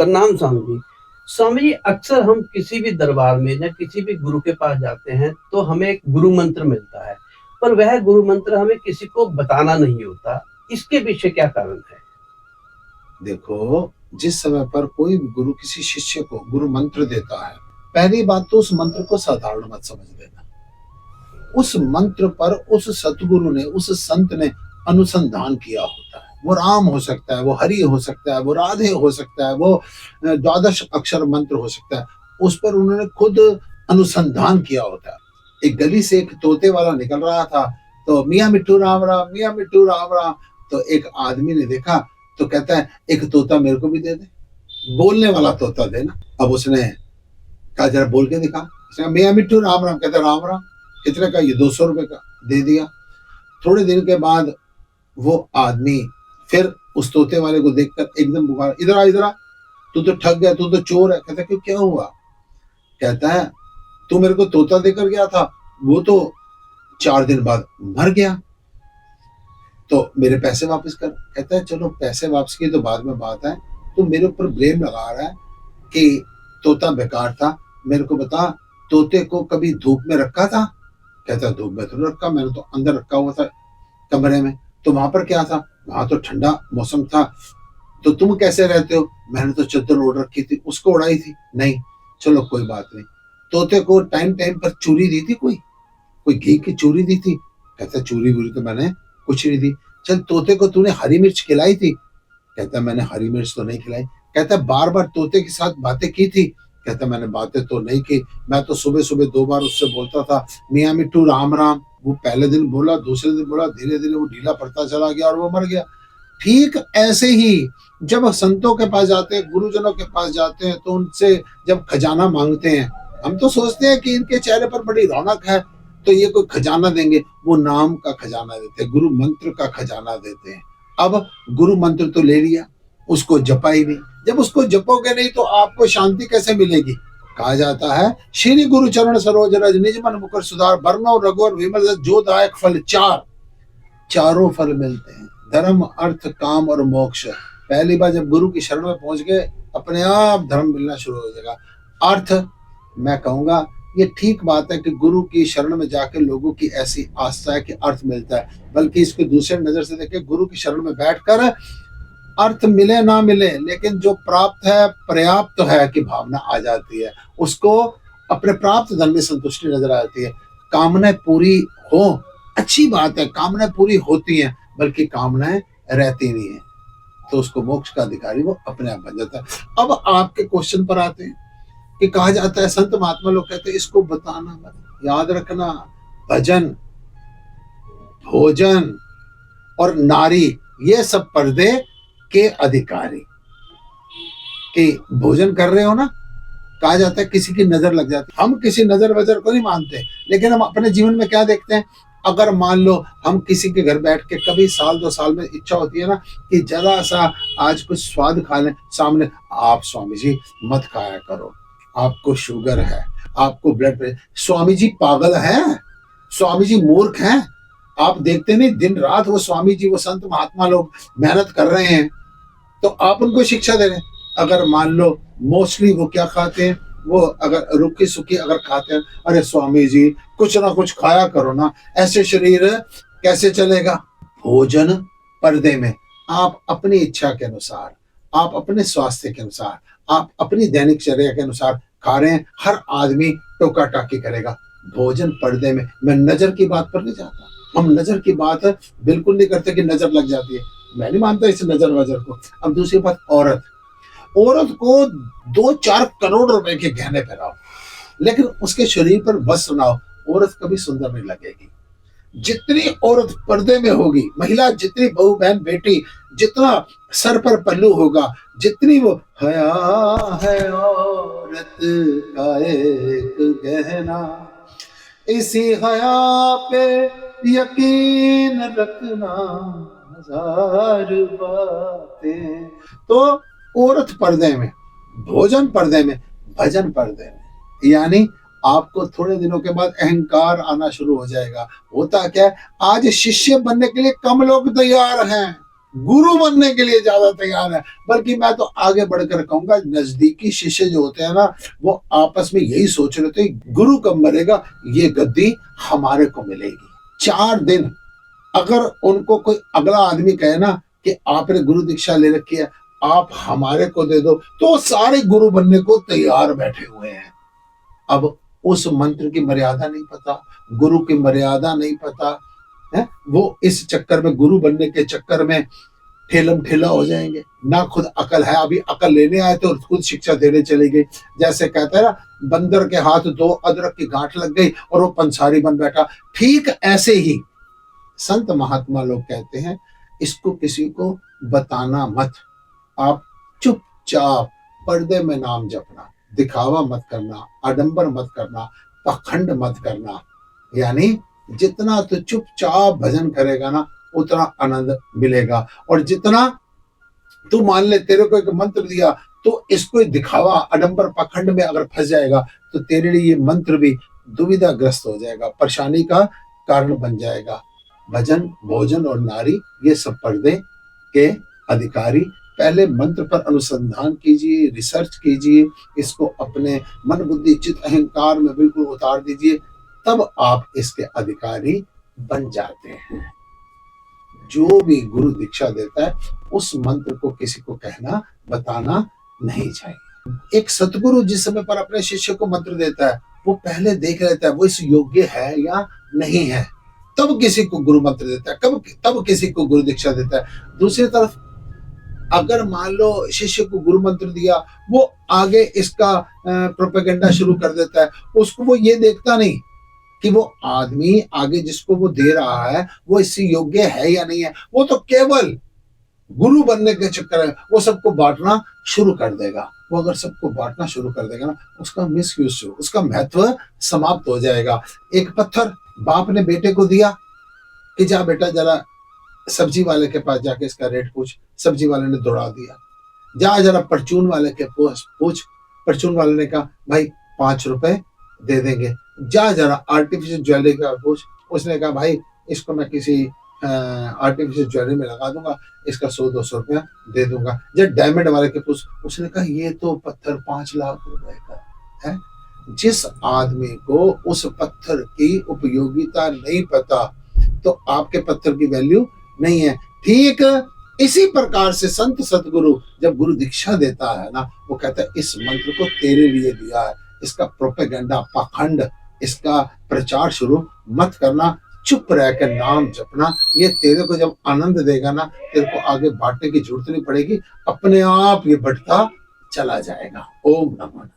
प्रणाम स्वामी जी। स्वामी जी, अक्सर हम किसी भी दरबार में या किसी भी गुरु के पास जाते हैं, तो हमें एक गुरु मंत्र मिलता है, पर वह गुरु मंत्र हमें किसी को बताना नहीं होता। इसके पीछे क्या कारण है? देखो, जिस समय पर कोई भी गुरु किसी शिष्य को गुरु मंत्र देता है, पहली बात तो उस मंत्र को साधारण मत समझ लेना। उस मंत्र पर उस सतगुरु ने, उस संत ने अनुसंधान किया होता है। वो राम हो सकता है, वो हरि हो सकता है, वो राधे हो सकता है, वो द्वादश अक्षर मंत्र हो सकता है। उस पर उन्होंने खुद अनुसंधान किया होता है। एक गली से एक तोते वाला निकल रहा था, तो मियाँ मिट्टू राम राम, मियाँ मिट्टू राम राम। तो एक आदमी ने देखा, तो कहता है एक तोता मेरे को भी दे दे, बोलने वाला तोता देना। अब उसने कहा जरा बोल के दिखा। उसने कहा मियाँ मिट्टू राम राम। कहता राम राम। कितने का? ये 200 रुपए का। दे दिया। थोड़े दिन के बाद वो आदमी फिर उस तोते वाले को देखकर एकदम बुखार, इधर आ इधर आ, तू तो ठग गया, तू तो चोर है। कहता क्यों, क्या हुआ? कहता है तू मेरे को तोता देकर गया था, वो तो 4 दिन बाद मर गया, तो मेरे पैसे वापस कर। कहता है चलो पैसे वापस की तो बाद में बात है, तू मेरे ऊपर ब्लेम लगा रहा है कि तोता बेकार था। मेरे को बता, तोते को कभी धूप में रखा था? कहता है धूप में तो रखा, मैंने तो अंदर रखा हुआ था कमरे में। तो वहां पर क्या था? वहां तो ठंडा मौसम था। तो तुम कैसे रहते हो? मैंने तो चादर ओढ़ रखी थी, उसको उड़ाई थी। नहीं, चलो कोई बात नहीं। तोते को टाइम टाइम पर चूरी दी थी? कोई घी की चूरी दी थी? कहता चूरी वूरी तो मैंने कुछ नहीं दी। चल तोते को तूने हरी मिर्च खिलाई थी? कहता मैंने हरी मिर्च तो नहीं खिलाई। कहता बार बार तोते के साथ बातें की थी? कहता मैंने बातें तो नहीं की, मैं तो सुबह सुबह 2 बार उससे बोलता था मियाँ मिट्टू राम राम। वो पहले दिन बोला, दूसरे दिन बोला, धीरे धीरे वो ढीला पड़ता चला गया और वो मर गया। ठीक ऐसे ही जब संतों के पास जाते हैं, गुरुजनों के पास जाते हैं, तो उनसे जब खजाना मांगते हैं, हम तो सोचते हैं कि इनके चेहरे पर बड़ी रौनक है तो ये कोई खजाना देंगे। वो नाम का खजाना देते हैं, गुरु मंत्र का खजाना देते हैं। अब गुरु मंत्र तो ले लिया, उसको जपा ही नहीं। जब उसको जपोगे नहीं तो आपको शांति कैसे मिलेगी? कहा जाता है श्री गुरु चरण सरोज रज निज मन मुकुर सुधार, बरनौ रघुवर विमल जो दायक फल चार। चारों फल मिलते हैं, धर्म अर्थ काम और मोक्ष। पहली बार जब गुरु की शरण में पहुंच गए, अपने आप धर्म मिलना शुरू हो जाएगा। अर्थ, मैं कहूंगा ये ठीक बात है कि गुरु की शरण में जाकर लोगों की ऐसी आस्था है कि अर्थ मिलता है, बल्कि इसको दूसरे नजर से देखें, गुरु की शरण में बैठकर अर्थ मिले ना मिले, लेकिन जो प्राप्त है पर्याप्त है कि भावना आ जाती है। उसको अपने प्राप्त धन में संतुष्टि नजर आती है। कामनाएं पूरी हो, अच्छी बात है, कामनाएं पूरी होती हैं, बल्कि कामनाएं रहती नहीं है, तो उसको मोक्ष का अधिकारी वो अपने आप बन जाता है। अब आपके क्वेश्चन पर आते हैं कि कहा जाता है, संत महात्मा लोग कहते हैं इसको बताना मत, याद रखना, भजन, भोजन और नारी ये सब पर्दे के अधिकारी। कि भोजन कर रहे हो ना, कहा जाता है किसी की नजर लग जाती है। हम किसी नजर वजर को नहीं मानते, लेकिन हम अपने जीवन में क्या देखते हैं? अगर मान लो हम किसी के घर बैठ के कभी साल 2 साल में इच्छा होती है ना कि जरा सा आज कुछ स्वाद खा लें, सामने आप स्वामी जी मत खाया करो, आपको शुगर है, आपको ब्लड प्रेशर। स्वामी जी पागल हैं? स्वामी जी मूर्ख हैं? आप देखते नहीं दिन रात वो स्वामी जी, वो संत महात्मा लोग मेहनत कर रहे हैं, तो आप उनको शिक्षा दे रहे हैं। अगर मान लो मोस्टली वो क्या खाते हैं, वो अगर रुखी सुखी अगर खाते हैं, अरे स्वामी जी कुछ ना कुछ खाया करो ना, ऐसे शरीर कैसे चलेगा? भोजन पर्दे में, आप अपनी इच्छा के अनुसार, आप अपने स्वास्थ्य के अनुसार, आप अपनी दैनिकचर्या के अनुसार खा रहे हैं। हर आदमी टोका टाकी करेगा। भोजन पर्दे में, मैं नजर की बात पर नहीं जाता, हम नजर की बात बिल्कुल नहीं करते कि नजर लग जाती है, मैं नहीं मानता इस नजर वजर को। अब दूसरी बात, औरत को 2-4 करोड़ रुपए के गहने पहनाओ, लेकिन उसके शरीर पर वस्त्र ना हो, औरत कभी सुंदर नहीं लगेगी। जितनी औरत पर्दे में होगी, महिला जितनी बहू बहन बेटी, जितना सर पर पल्लू होगा, जितनी वो हया है औरत का एक गहना, इसी हया पे यकीन रखना, हजार बातें। तो औरत पर्दे में, भोजन पर्दे में, भजन पर्दे में, यानी आपको थोड़े दिनों के बाद अहंकार आना शुरू हो जाएगा। होता क्या है, आज शिष्य बनने के लिए कम लोग तैयार हैं, गुरु बनने के लिए ज्यादा तैयार है। बल्कि मैं तो आगे बढ़कर कहूंगा, नजदीकी शिष्य जो होते हैं ना, वो आपस में यही सोच रहे थे गुरु कब मरेगा, ये गद्दी हमारे को मिलेगी। 4 दिन अगर उनको कोई अगला आदमी कहे ना कि आपने गुरु दीक्षा ले रखी है, आप हमारे को दे दो, तो सारे गुरु बनने को तैयार बैठे हुए हैं। अब उस मंत्र की मर्यादा नहीं पता, गुरु की मर्यादा नहीं पता है, वो इस चक्कर में, गुरु बनने के चक्कर में ठेलम ठेला हो जाएंगे। ना खुद अकल है, अभी अकल लेने आए थे और खुद शिक्षा देने चले गए। जैसे कहते हैं ना, बंदर के हाथ 2 अदरक की गांठ लग गई और वो पंसारी बन बैठा। ठीक ऐसे ही संत महात्मा लोग कहते हैं, इसको किसी को बताना मत, आप चुपचाप पर्दे में नाम जपना, दिखावा मत करना, आडंबर मत करना, पखंड मत करना। यानी जितना तो चुपचाप भजन करेगा ना, उतना आनंद मिलेगा। और जितना तू मान ले तेरे को एक मंत्र दिया, तो इसको दिखावा आडंबर पखंड में अगर फंस जाएगा, तो तेरे लिए ये मंत्र भी दुविधाग्रस्त हो जाएगा, परेशानी का कारण बन जाएगा। भजन, भोजन और नारी, ये सब पर्दे के अधिकारी। पहले मंत्र पर अनुसंधान कीजिए, रिसर्च कीजिए, इसको अपने मन बुद्धि चित्त अहंकार में बिल्कुल उतार दीजिए, तब आप इसके अधिकारी बन जाते हैं। जो भी गुरु दीक्षा देता है, उस मंत्र को किसी को कहना बताना नहीं चाहिए। एक सतगुरु जिस समय पर अपने शिष्य को मंत्र देता है, वो पहले देख लेता है वो इस योग्य है या नहीं है, तब किसी को गुरु मंत्र देता है, तब किसी को गुरु दीक्षा देता है। दूसरी तरफ अगर मान लो शिष्य को गुरु मंत्र दिया, वो आगे इसका प्रोपेगेंडा शुरू कर देता है, उसको वो ये देखता नहीं कि वो आदमी आगे जिसको वो दे रहा है वो इससे योग्य है या नहीं है, वो तो केवल गुरु बनने के चक्कर में वो सबको बांटना शुरू कर देगा। वो अगर सबको बांटना शुरू कर देगा ना, उसका मिसयूज, उसका महत्व समाप्त हो जाएगा। एक पत्थर बाप ने बेटे को दिया कि जा बेटा जरा सब्जी वाले के पास जाके इसका रेट पूछ, सब्जी वाले ने दौड़ा दिया। जा जरा परचून वाले के पूछ, परचून वाले ने कहा भाई 5 रुपए दे देंगे। जा जरा आर्टिफिशियल ज्वेलरी का पूछ, उसने कहा भाई इसको मैं किसी आर्टिफिशियल ज्वेलरी में लगा दूंगा, इसका 100-200 रुपया दे दूंगा। जब डायमंड वाले के पूछ, उसने कहा ये तो पत्थर 5 लाख रुपए का है। जिस आदमी को उस पत्थर की उपयोगिता नहीं पता, तो आपके पत्थर की वैल्यू नहीं है। ठीक इसी प्रकार से संत सतगुरु जब गुरु दीक्षा देता है ना, वो कहता है इस मंत्र को तेरे लिए दिया है, इसका प्रोपेगेंडा, पाखंड, इसका प्रचार शुरू मत करना, चुप रह कर नाम जपना। ये तेरे को जब आनंद देगा ना, तेरे को आगे बांटने की जरूरत नहीं पड़ेगी, अपने आप ये बढ़ता चला जाएगा। ओम नमः।